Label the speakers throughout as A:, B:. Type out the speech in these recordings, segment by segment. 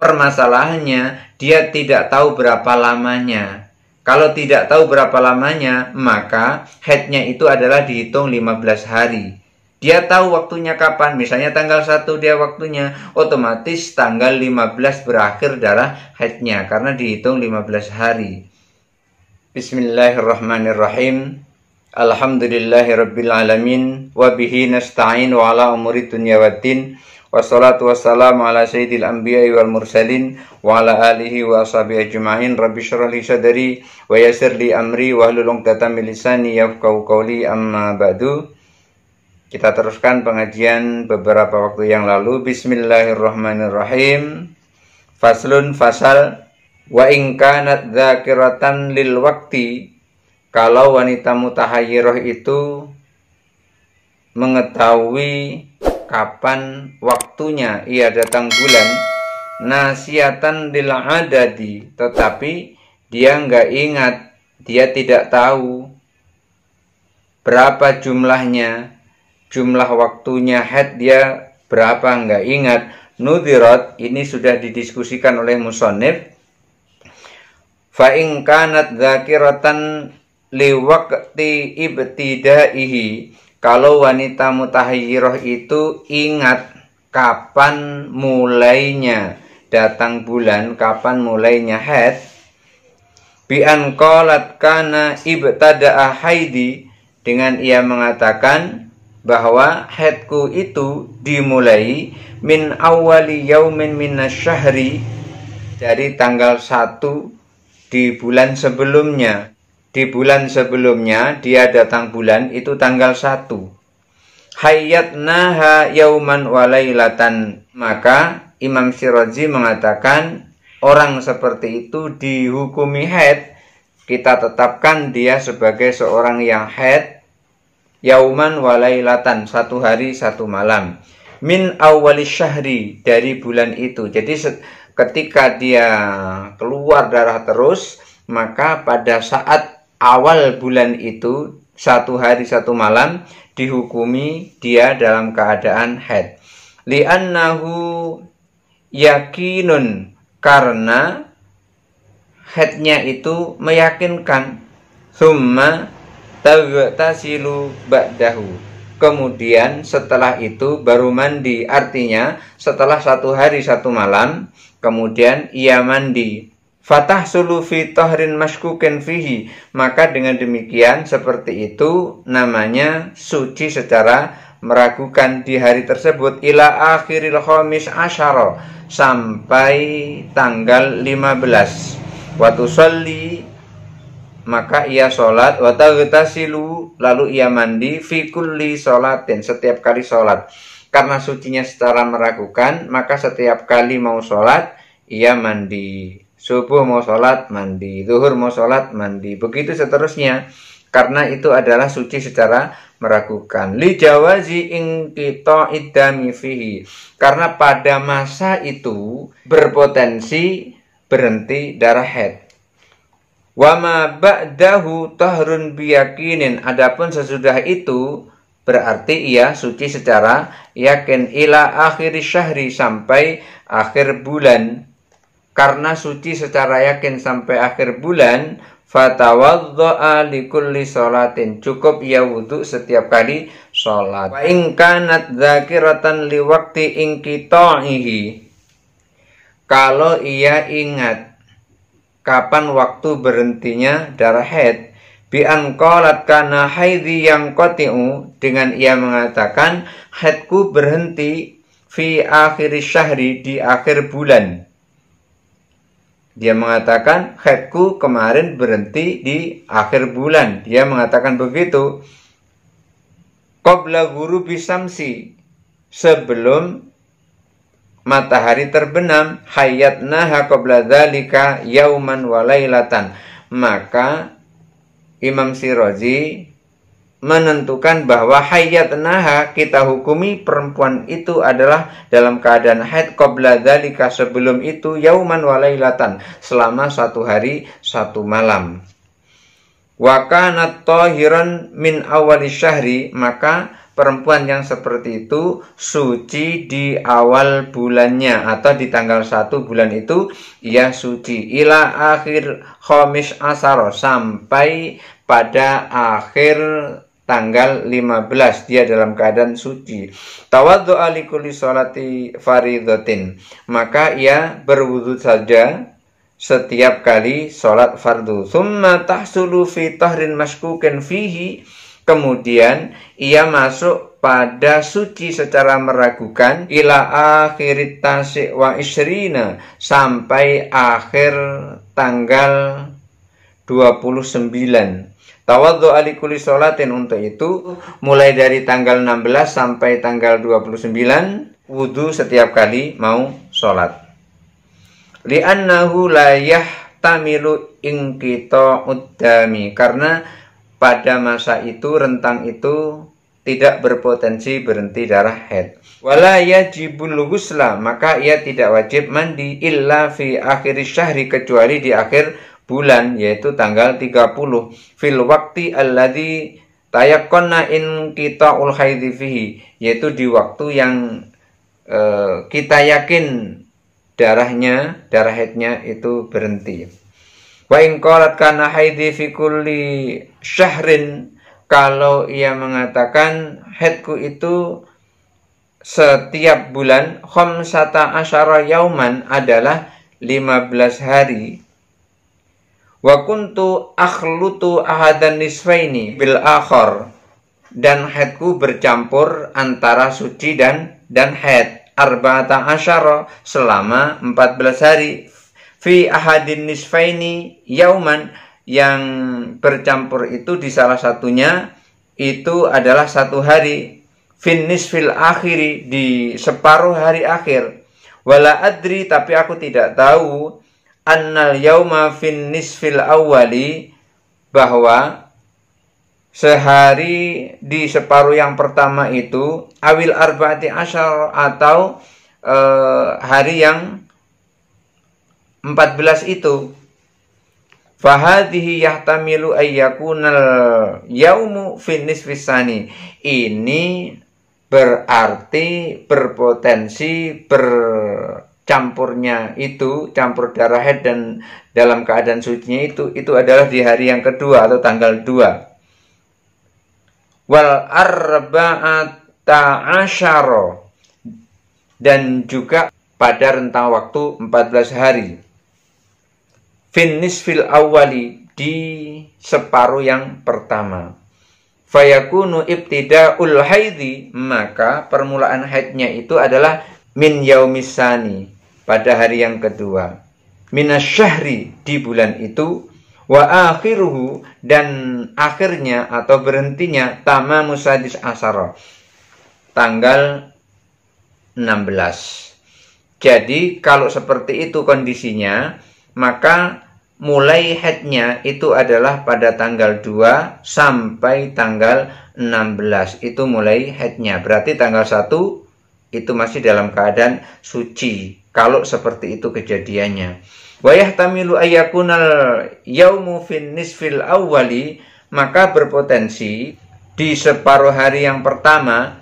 A: Permasalahannya, dia tidak tahu berapa lamanya. Kalau tidak tahu berapa lamanya, maka haidnya itu adalah dihitung 15 hari. Dia tahu waktunya kapan, misalnya tanggal 1 dia waktunya, otomatis tanggal 15 berakhir darah haidnya, karena dihitung 15 hari. Bismillahirrahmanirrahim. Alhamdulillahirrabbilalamin. Wabihi nasta'in wa ala umuri dunya waddin. Wassalatu wassalamu ala sayyidil anbiya'i wal mursalin wa ala alihi wa ashabihi ajma'in. Rabbi syrah li sadri wa yassir li amri wa hlul 'uqdatam min lisani yafqahu qawli, amma ba'du. Kita teruskan pengajian beberapa waktu yang lalu. Bismillahirrahmanirrahim. Faslun, fasal. Wa in kanat dzakiratan lil waqti, kalau wanita mutahayyirah itu mengetahui kapan waktunya ia datang bulan, nasiatan lil adadi, tetapi dia nggak ingat, dia tidak tahu berapa jumlahnya, jumlah waktunya haid dia berapa nggak ingat. Nudhirat, ini sudah didiskusikan oleh musannif. Fa in kanat dzakiratan li waqti ibtidaihi, kalau wanita mutahayyirah itu ingat kapan mulainya datang bulan, kapan mulainya haid, bi an qalat kana ibtada'a haidi, dengan ia mengatakan bahwa haidku itu dimulai min awali yaumin minasyahri, dari tanggal 1 di bulan sebelumnya. Di bulan sebelumnya dia datang bulan itu tanggal 1. Hayyatnaha yauman walailatan, maka Imam Syirazi mengatakan orang seperti itu dihukumi haid, kita tetapkan dia sebagai seorang yang haid yauman walailatan, 1 hari 1 malam, min awwalis syahri, dari bulan itu. Jadi ketika dia keluar darah terus, maka pada saat awal bulan itu 1 hari 1 malam dihukumi dia dalam keadaan haid. Li'annahu yakinun, karena haidnya itu meyakinkan. Summa taghtasilu ba'dahu, kemudian setelah itu baru mandi, artinya setelah 1 hari 1 malam kemudian ia mandi. Fatahsulu fi tahrin mashkukin fihi, maka dengan demikian seperti itu namanya suci secara meragukan di hari tersebut, ila akhiril khamis asyara, sampai tanggal 15. Wa tusalli, maka ia sholat, wa taghtasilu, lalu ia mandi, fi kulli sholatin, setiap kali sholat. Karena sucinya secara meragukan, maka setiap kali mau sholat ia mandi. Subuh mau sholat mandi, zuhur mau sholat mandi, begitu seterusnya, karena itu adalah suci secara meragukan. Li jawazi inqita'id dami fihi, karena pada masa itu berpotensi berhenti darah haid. Wa ma ba'dahu tahrun biyakinin, adapun sesudah itu berarti ia suci secara yakin, ila akhir syahri, sampai akhir bulan. Karena suci secara yakin sampai akhir bulan, fatawaddo'a likulli sholatin, cukup ia wudhu setiap kali sholat. Wa in kanat dzakiratan liwaqti inqita'ihi, kalau ia ingat kapan waktu berhentinya darah haid, bi an qalat kana haidhi yang qati'u, dengan ia mengatakan haidku berhenti fi akhir syahri, di akhir bulan. Dia mengatakan haidku kemarin berhenti di akhir bulan, dia mengatakan begitu. Qabla ghurubi syamsi, sebelum matahari terbenam. Hayyatnaha qabla dzalika yauman wa lailatan, maka Imam Syirazi menentukan bahwa hayyatnaha, kita hukumi perempuan itu adalah dalam keadaan haid, qabla dzalika, sebelum itu, yauman wa lailatan, selama 1 hari 1 malam. Wa kanat tahiran min awal syahri, maka perempuan yang seperti itu suci di awal bulannya atau di tanggal 1 bulan itu ia suci ila akhir khamis asaro, sampai pada akhir tanggal 15 dia dalam keadaan suci. Tawaddu'a li kulli sholati fardhatin, maka ia berwudu saja setiap kali sholat fardu. Tsumma tahsulu fi tahrin mashkukin fihi, kemudian ia masuk pada suci secara meragukan ila akhirit tasi' wa isrina, sampai akhir tanggal 29. Tawaddu ali kulli sholatin, untuk itu mulai dari tanggal 16 sampai tanggal 29 wudu setiap kali mau sholat. Li'annahu la yahtamilu inqita'ud dami, karena pada masa itu rentang itu tidak berpotensi berhenti darah haid. Wala yajibul ghusla, maka ia tidak wajib mandi illa fi akhir syahri, kecuali di akhir bulan, yaitu tanggal 30, fil waqti alladzi tayaqqana inqita'ul haidhi fihi, yaitu di waktu yang kita yakin darah haidnya itu berhenti. Wa in qalat kana haidhi fi kulli syahrin, kalau ia mengatakan haidku itu setiap bulan, khamsata asyara yauman, adalah 15 hari. Wa kuntu akhlutu ahadan nisfaini bil akhar, dan haidku bercampur antara suci dan haid, arba'ata asyara, selama 14 hari, fi ahadin nisfaini yauman, yang bercampur itu di salah satunya itu adalah 1 hari, fin nisfil akhiri, di separuh hari akhir. Wala adri, tapi aku tidak tahu, annal yauma fin nisfil awwali, bahwa sehari di separuh yang pertama itu, awil arba'ati asyar, atau hari yang 14 itu. Fahadhihi yahtamilu ayyakunal yaumu fin nisfis sani, ini berarti berpotensi campurnya itu, campur darah haid dan dalam keadaan sucinya itu adalah di hari yang kedua atau tanggal 2. Wal arba'ata asyara, dan juga pada rentang waktu 14 hari, fin nisfil awwali, di separuh yang pertama. Fayakunu ibtida'ul haidhi, maka permulaan haidnya itu adalah min yaumisani, pada hari yang kedua, minasyahri, di bulan itu, wa akhiruhu, dan akhirnya atau berhentinya, tamamu sadis asyara, tanggal 16. Jadi kalau seperti itu kondisinya, maka mulai haidnya itu adalah pada tanggal 2 sampai tanggal 16, itu mulai haidnya. Berarti tanggal 1 itu masih dalam keadaan suci, kalau seperti itu kejadiannya. Wa yahtamilu ayyakunal yaumu fin nisfil awwali, maka berpotensi di separuh hari yang pertama,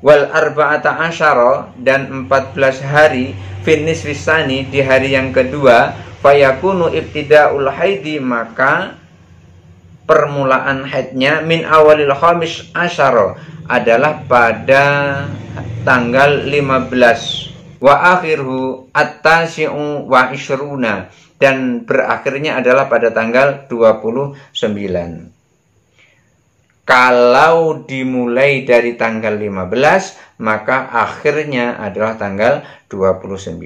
A: wal arba'ata asyara, dan 14 hari, fin nisfis sani, di hari yang kedua, fayakunu ibtida'ul haidi, maka permulaan haidnya min awalil khamis asyara, adalah pada tanggal 15, wa akhiru at-tasi'u wa ishruna, dan berakhirnya adalah pada tanggal 29. Kalau dimulai dari tanggal 15, maka akhirnya adalah tanggal 29.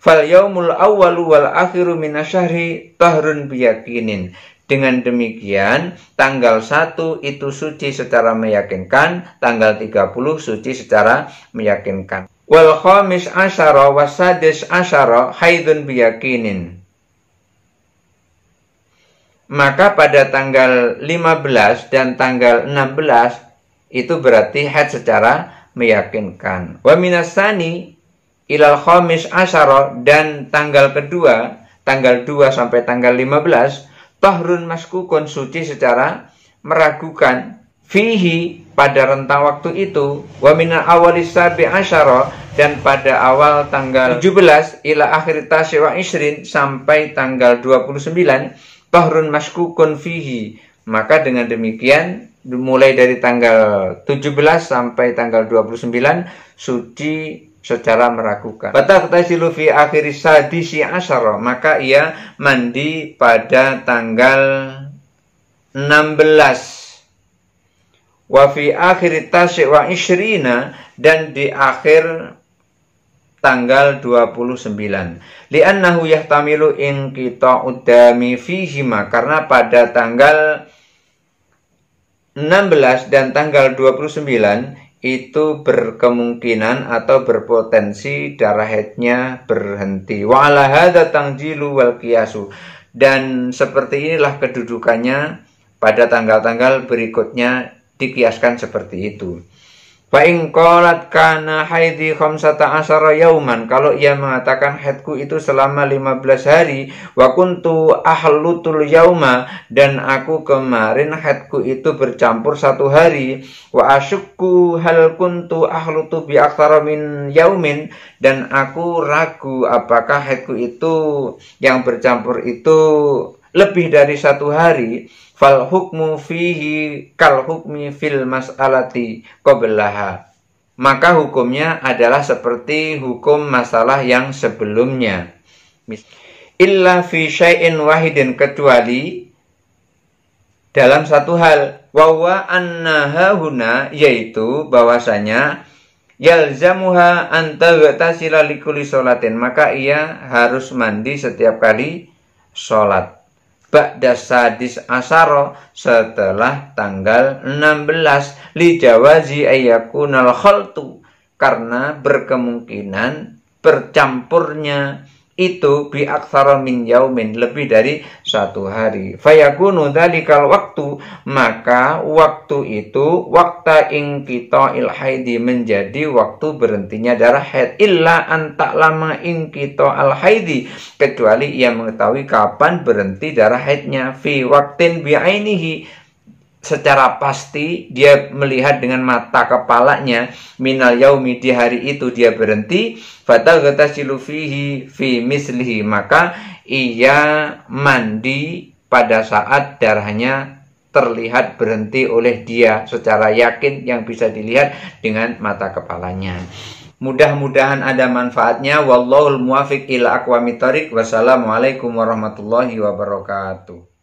A: Fal yaumul awwalu wal akhiru minasyahri tahrun biyakinin. Dengan demikian, tanggal 1 itu suci secara meyakinkan, tanggal 30 suci secara meyakinkan. Wal khamis asyara wasadis asyara haidun biyakinin. Maka pada tanggal 15 dan tanggal 16 itu berarti haid secara meyakinkan. Wa minasani ilal khamis asyara, dan tanggal kedua, tanggal 2 sampai tanggal 15, tahrun maskukun, suci secara meragukan, fihi pada rentang waktu itu, wa minal awalis sabi asyara dan pada awal tanggal 17 ila akhir tasy wa isrin sampai tanggal 29 tahrun maskukun fihi. Maka dengan demikian mulai dari tanggal 17 sampai tanggal 29 suci secara meragukan. Fataghtasilu fi akhir sadisi asyara, maka ia mandi pada tanggal 16. Wa fi akhir tasy' wa isyrina dan di akhir tanggal 29. Li'annahu yahtamilu inqita'ud dami fihima, karena pada tanggal 16 dan tanggal 29 itu berkemungkinan atau berpotensi darah haidnya berhenti. Wa ala hadza tanjilu wal qiyasu, dan seperti inilah kedudukannya pada tanggal-tanggal berikutnya dikiaskan seperti itu. Fa in qalat kana haidhi 15 yauman, kalau ia mengatakan haidku itu selama 15 hari, wa kuntu ahlutul yauma, dan aku kemarin haidku itu bercampur 1 hari, wa asyukku hal kuntu ahlutu bi aktsara min yaumin, dan aku ragu apakah haidku itu yang bercampur itu lebih dari 1 hari, fal hukmu fihi kal hukmi fil mas'alati qablaha, maka hukumnya adalah seperti hukum masalah yang sebelumnya. Illa fi syai'in wahidin, kecuali dalam 1 hal, wa huwa annaha huna, yaitu bahwasanya yalzamuha an taghtasila likulli sholatin, maka ia harus mandi setiap kali sholat. Ba'da sadis asyara, setelah tanggal 16, li jawazi ayyakunal khaltu, karena berkemungkinan bercampurnya itu bi aktsara min yaumin, lebih dari 1 hari. Fayakunu dzalikal waktu, maka waktu itu waqta inqita'il haidi, menjadi waktu berhentinya darah haid. Illa an ta'lama inqita'al haidi, kecuali ia mengetahui kapan berhenti darah haidnya. Fi waqtin bi'ainihi, secara pasti dia melihat dengan mata kepalanya, minal yaumi, di hari itu dia berhenti, fataghtasilu fihi fi mislihi, maka ia mandi pada saat darahnya terlihat berhenti oleh dia secara yakin yang bisa dilihat dengan mata kepalanya. Mudah-mudahan ada manfaatnya. Wallahul muwaffiq ila aqwamit thoriq. Wassalamualaikum warahmatullahi wabarakatuh.